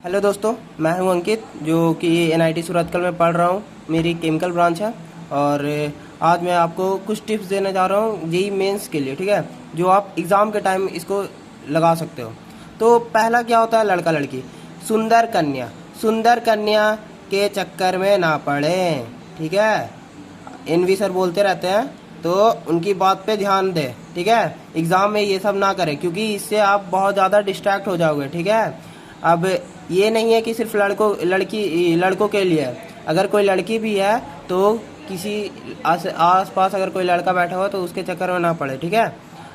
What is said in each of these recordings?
Hello दोस्तों, मैं हूं अंकित जो कि एनआईटी सूरतकल में पढ़ रहा हूं। मेरी केमिकल ब्रांच है और आज मैं आपको कुछ टिप्स देने जा रहा हूं जेई मेंस के लिए, ठीक है, जो आप एग्ज़ाम के टाइम इसको लगा सकते हो। तो पहला क्या होता है, लड़का लड़की सुंदर कन्या के चक्कर में ना पड़ें, ठीक है। एनवी सर बोलते रहते हैं तो उनकी बात पे ध्यान दें, ठीक है। एग्ज़ाम में ये सब ना करें क्योंकि इससे आप बहुत ज़्यादा डिस्ट्रैक्ट हो जाओगे, ठीक है। अब ये नहीं है कि सिर्फ लड़कों के लिए है। अगर कोई लड़की भी है तो किसी आस पास अगर कोई लड़का बैठा हुआ तो उसके चक्कर में ना पड़े, ठीक है।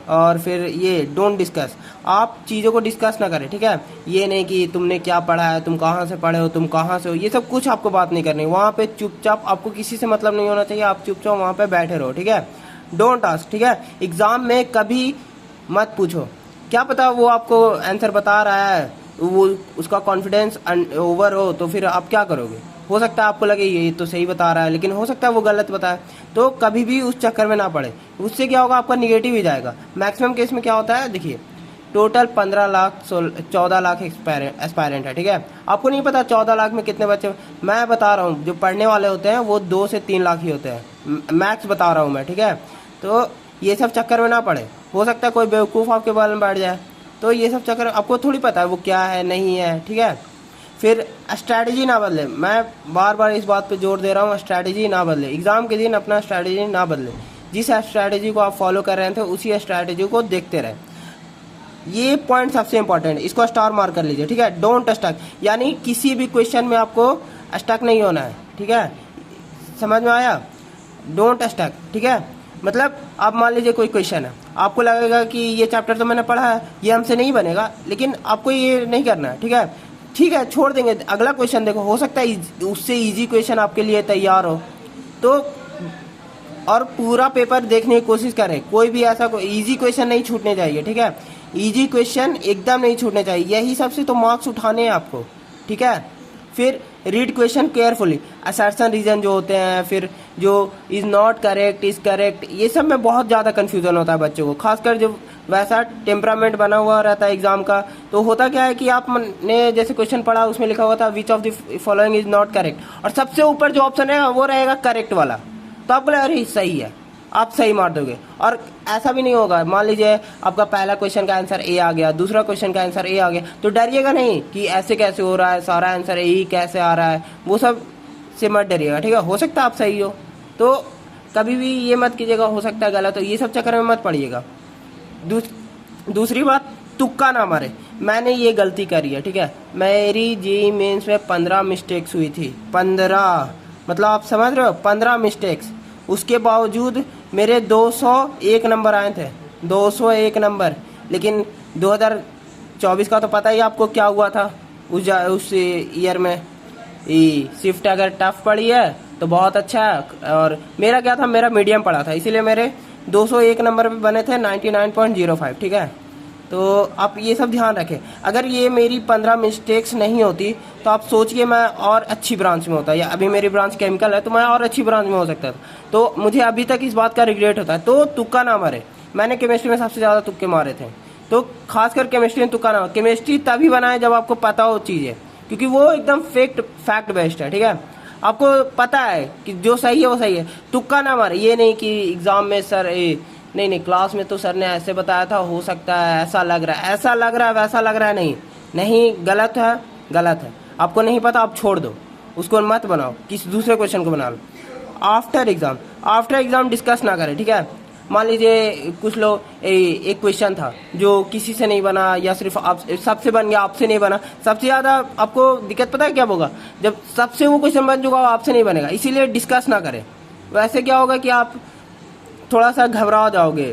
और फिर ये डोंट डिस्कस, आप चीज़ों को डिस्कस ना करें, ठीक है। ये नहीं कि तुमने क्या पढ़ा है, तुम कहाँ से पढ़े हो, तुम कहाँ से हो, ये सब कुछ आपको बात नहीं करनी। वहाँ पे चुपचाप, आपको किसी से मतलब नहीं होना चाहिए, आप चुपचाप वहाँ पे बैठे रहो, ठीक है। डोंट आस्क, ठीक है। एग्ज़ाम में कभी मत पूछो, क्या पता वो आपको आंसर बता रहा है, वो उसका कॉन्फिडेंस ओवर हो तो फिर आप क्या करोगे। हो सकता है आपको लगे ये तो सही बता रहा है, लेकिन हो सकता है वो गलत बताए। तो कभी भी उस चक्कर में ना पड़े, उससे क्या होगा, आपका निगेटिव ही जाएगा। मैक्सिमम केस में क्या होता है, देखिए टोटल 15 लाख 14 लाख एस्पायरेंट है, ठीक है। आपको नहीं पता 14 लाख में कितने बच्चे, मैं बता रहा हूँ जो पढ़ने वाले होते हैं वो 2 से 3 लाख ही होते हैं, मैक्स बता रहा हूँ मैं, ठीक है। तो ये सब चक्कर में ना पड़े, हो सकता है कोई बेवकूफ़ आपके बारे में बैठ जाए, तो ये सब चक्कर आपको थोड़ी पता है वो क्या है नहीं है, ठीक है। फिर स्ट्रैटेजी ना बदले, मैं बार बार इस बात पे जोर दे रहा हूँ, स्ट्रैटेजी ना बदले। एग्ज़ाम के दिन अपना स्ट्रैटेजी ना बदले, जिस स्ट्रैटेजी को आप फॉलो कर रहे थे उसी स्ट्रैटेजी को देखते रहे। ये पॉइंट सबसे इंपॉर्टेंट है, इसको स्टार मार्क कर लीजिए, ठीक है। डोंट स्टक, यानी किसी भी क्वेश्चन में आपको स्टक नहीं होना है, ठीक है। समझ में आया, डोंट स्टक, ठीक है। मतलब आप मान लीजिए कोई क्वेश्चन है, आपको लगेगा कि ये चैप्टर तो मैंने पढ़ा है, ये हमसे नहीं बनेगा, लेकिन आपको ये नहीं करना है, ठीक है। ठीक है, छोड़ देंगे, अगला क्वेश्चन देखो, हो सकता है उससे इजी क्वेश्चन आपके लिए तैयार हो, तो और पूरा पेपर देखने की कोशिश करें। कोई भी ऐसा कोई इजी क्वेश्चन नहीं छूटने चाहिए, ठीक है। इजी क्वेश्चन एकदम नहीं छूटने चाहिए, यही सबसे तो मार्क्स उठाने हैं आपको, ठीक है। फिर read question carefully, assertion reason जो होते हैं, फिर जो is not correct, is correct, ये सब में बहुत ज़्यादा कन्फ्यूज़न होता है बच्चों को, खासकर जब वैसा टेम्परामेंट बना हुआ रहता है एग्जाम का। तो होता क्या है कि आपने जैसे क्वेश्चन पढ़ा, उसमें लिखा हुआ था which of the following is not correct, और सबसे ऊपर जो ऑप्शन है वो रहेगा करेक्ट वाला, तो आप बोले अरे सही है, आप सही मार दोगे। और ऐसा भी नहीं होगा, मान लीजिए आपका पहला क्वेश्चन का आंसर ए आ गया, दूसरा क्वेश्चन का आंसर ए आ गया, तो डरिएगा नहीं कि ऐसे कैसे हो रहा है, सारा आंसर ए ही कैसे आ रहा है, वो सब से मत डरिएगा, ठीक है। हो सकता है आप सही हो, तो कभी भी ये मत कीजिएगा हो सकता है गलत हो, ये सब चक्कर में मत पड़िएगा। दूसरी बात, तुक्का ना मारे। मैंने ये गलती करी है, ठीक है। मेरी जेईई मेंस में 15 मिस्टेक्स हुई थी, 15, मतलब आप समझ रहे हो, 15 मिस्टेक्स। उसके बावजूद मेरे 201 नंबर आए थे, 201 नंबर। लेकिन 2024 का तो पता ही आपको क्या हुआ था, उस ईयर में शिफ्ट अगर टफ पड़ी है तो बहुत अच्छा है। और मेरा क्या था, मेरा मीडियम पड़ा था, इसीलिए मेरे 201 नंबर पे बने थे 99.05, ठीक है। तो आप ये सब ध्यान रखें। अगर ये मेरी 15 मिस्टेक्स नहीं होती तो आप सोचिए मैं और अच्छी ब्रांच में होता, या अभी मेरी ब्रांच केमिकल है तो मैं और अच्छी ब्रांच में हो सकता था। तो मुझे अभी तक इस बात का रिग्रेट होता है। तो तुक्का ना मारे, मैंने केमिस्ट्री में सबसे ज़्यादा तुक्के मारे थे, तो खासकर केमिस्ट्री में तुक्का ना मारे। केमिस्ट्री तभी बनाए जब आपको पता हो चीज़ें, क्योंकि वो एकदम फैक्ट बेस्ड है, ठीक है। आपको पता है कि जो सही है वो सही है, तुक्का ना मारे। ये नहीं कि एग्ज़ाम में सर नहीं क्लास में तो सर ने ऐसे बताया था, हो सकता है ऐसा लग रहा है, वैसा लग रहा है, नहीं, गलत है, गलत है। आपको नहीं पता, आप छोड़ दो, उसको मत बनाओ, किसी दूसरे क्वेश्चन को बना लो। आफ्टर एग्ज़ाम डिस्कस ना करें, ठीक है। मान लीजिए कुछ लोग एक क्वेश्चन था जो किसी से नहीं बना, या सिर्फ आप सबसे बन गया, आपसे नहीं बना। सबसे ज़्यादा आपको दिक्कत पता है क्या होगा, जब सबसे वो क्वेश्चन बन चुका आपसे नहीं बनेगा, इसीलिए डिस्कस ना करें। वैसे क्या होगा कि आप थोड़ा सा घबरा जाओगे,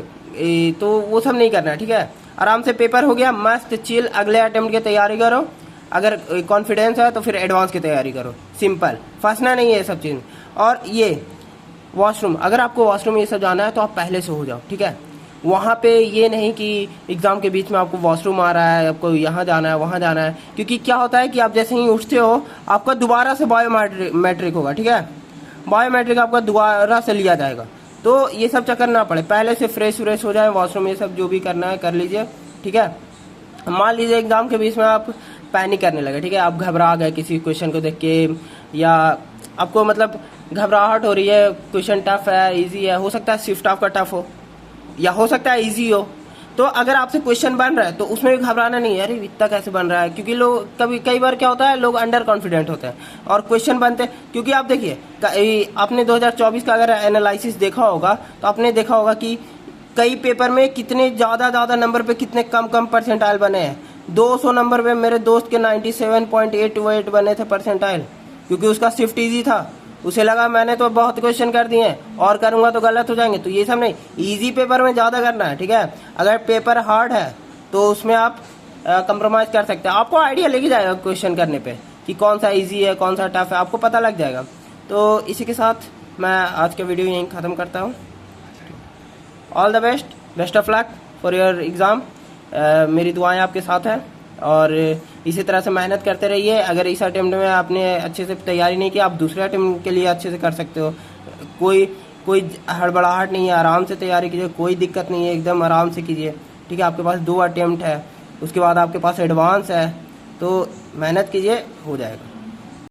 तो वो सब नहीं करना है, ठीक है। आराम से पेपर हो गया, मस्त चिल, अगले अटेम्प्ट की तैयारी करो। अगर कॉन्फिडेंस है तो फिर एडवांस की तैयारी करो, सिंपल, फंसना नहीं है ये सब चीज़। और ये वॉशरूम, अगर आपको वॉशरूम ये सब जाना है तो आप पहले से हो जाओ, ठीक है। वहाँ पे ये नहीं कि एग्ज़ाम के बीच में आपको वॉशरूम आ रहा है, आपको यहाँ जाना है वहाँ जाना है, क्योंकि क्या होता है कि आप जैसे ही उठते हो आपका दोबारा से बायोमेट्रिक होगा, ठीक है। बायोमेट्रिक आपका दोबारा से लिया जाएगा, तो ये सब चक्कर ना पड़े, पहले से फ्रेश हो जाए, वॉशरूम ये सब जो भी करना है कर लीजिए, ठीक है। मान लीजिए एग्ज़ाम के बीच में आप पैनिक करने लगे, ठीक है, आप घबरा गए किसी क्वेश्चन को देख के, या आपको मतलब घबराहट हो रही है, क्वेश्चन टफ है, इजी है, हो सकता है स्विफ्ट आपका टफ हो या हो सकता है इजी हो, तो अगर आपसे क्वेश्चन बन रहा है तो उसमें भी घबराना नहीं है, अरे इतना कैसे बन रहा है, क्योंकि लोग कई बार क्या होता है, लोग अंडर कॉन्फिडेंट होते हैं और क्वेश्चन बनते हैं, क्योंकि आप देखिए आपने 2024 का अगर एनालिसिस देखा होगा तो आपने देखा होगा कि कई पेपर में कितने ज़्यादा नंबर पे कितने कम परसेंटाइल बने हैं। 200 नंबर पे मेरे दोस्त के 97.88 बने थे परसेंटाइल, क्योंकि उसका शिफ्ट ईजी था, उसे लगा मैंने तो बहुत क्वेश्चन कर दिए हैं और करूंगा तो गलत हो जाएंगे, तो ये सब नहीं, इजी पेपर में ज़्यादा करना है, ठीक है। अगर पेपर हार्ड है तो उसमें आप कंप्रोमाइज़ कर सकते हैं, आपको आइडिया लेके जाएगा क्वेश्चन करने पे कि कौन सा इजी है कौन सा टफ है, आपको पता लग जाएगा। तो इसी के साथ मैं आज का वीडियो यहीं ख़त्म करता हूँ। All the best, best of luck for your exam. मेरी दुआएं आपके साथ हैं और इसी तरह से मेहनत करते रहिए। अगर इस अटेम्प्ट में आपने अच्छे से तैयारी नहीं की, आप दूसरे अटेम्प्ट के लिए अच्छे से कर सकते हो। कोई हड़बड़ाहट नहीं है, आराम से तैयारी कीजिए, कोई दिक्कत नहीं है, एकदम आराम से कीजिए, ठीक है। आपके पास 2 अटेम्प्ट है, उसके बाद आपके पास एडवांस है, तो मेहनत कीजिए, हो जाएगा।